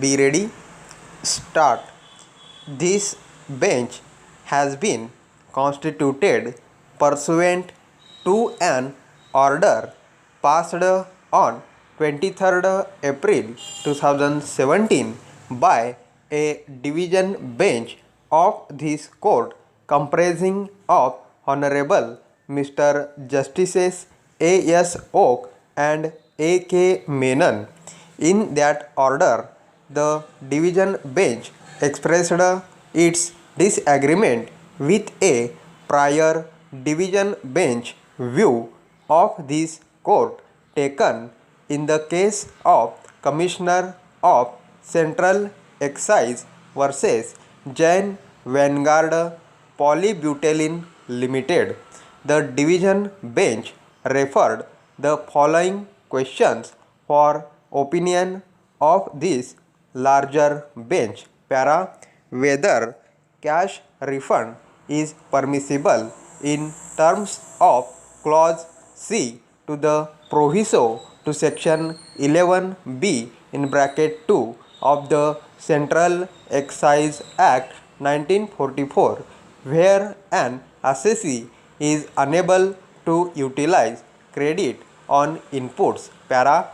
Be ready. Start. This bench has been constituted pursuant to an order passed on 23rd April 2017 by a division bench of this court comprising of Honorable Mr. Justices A.S. Oak and A.K. Menon. In that order, the division bench expressed its disagreement with a prior division bench view of this court taken in the case of Commissioner of Central Excise versus Jain Vanguard Polybutylene Limited. The division bench referred the following questions for opinion of this larger bench. Para. Whether cash refund is permissible in terms of clause C to the proviso to section 11b in bracket 2 of the Central Excise Act 1944, where an assessee is unable to utilize credit on inputs. Para.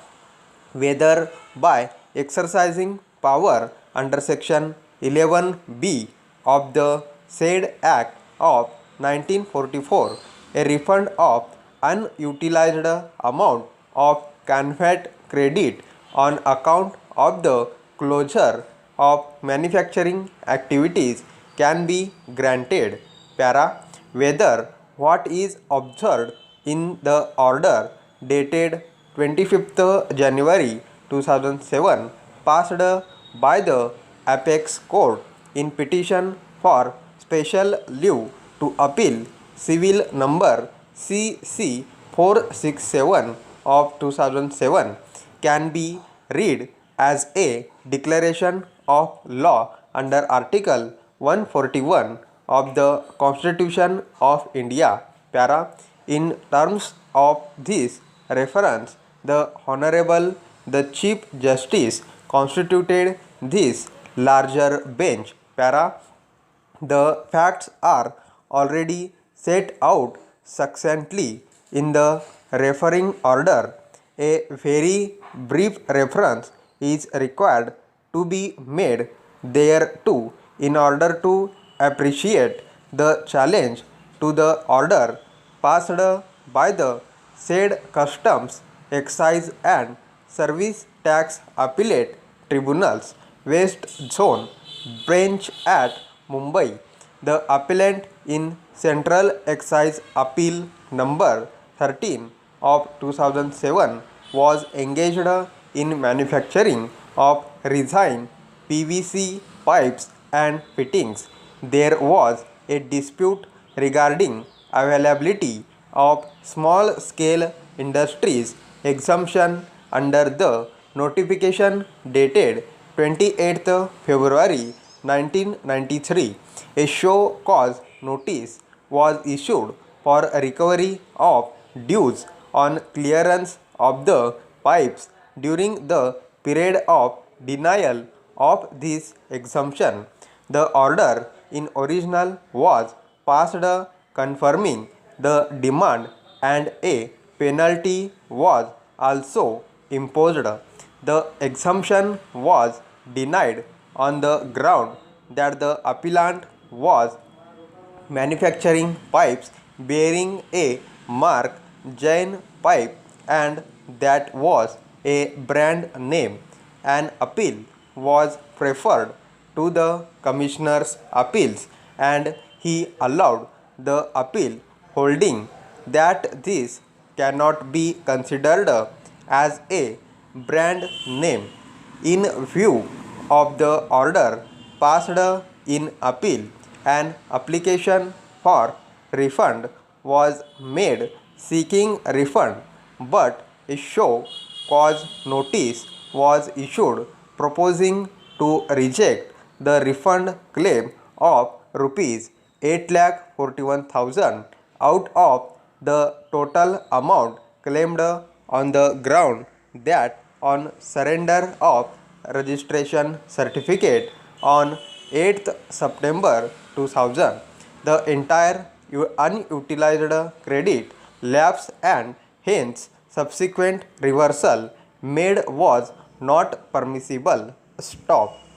Whether by exercising power under section 11b of the said Act of 1944, a refund of unutilized amount of CANFAT credit on account of the closure of manufacturing activities can be granted. Para. Whether what is observed in the order dated 25th January 2007 passed by the Apex Court in petition for special leave to appeal civil number CC 467 of 2007 can be read as a declaration of law under Article 141 of the Constitution of India. Para. In terms of this reference, the Honorable the Chief Justice constituted this larger bench. Para. The facts are already set out succinctly in the referring order. A very brief reference is required to be made thereto in order to appreciate the challenge to the order passed by the said Customs, Excise and Service Tax Appellate Tribunals, West Zone, Bench at Mumbai. The appellant in Central Excise Appeal number 13 of 2007 was engaged in manufacturing of resin, PVC pipes and fittings. There was a dispute regarding availability of small scale industries exemption under the notification dated 28th February 1993. A show cause notice was issued for recovery of dues on clearance of the pipes during the period of denial of this exemption. The order in original was passed confirming the demand and a penalty was also imposed. The exemption was denied on the ground that the appellant was manufacturing pipes bearing a mark Jain pipe and that was a brand name. An appeal was preferred to the Commissioner's appeals and he allowed the appeal, holding that this cannot be considered as a brand name. In view of the order passed in appeal, an application for refund was made seeking refund, but a show cause notice was issued proposing to reject the refund claim of rupees 8,41,000 out of the total amount claimed on the ground that on surrender of registration certificate on 8th September 2000. The entire unutilized credit lapse and hence subsequent reversal made was not permissible. Stop.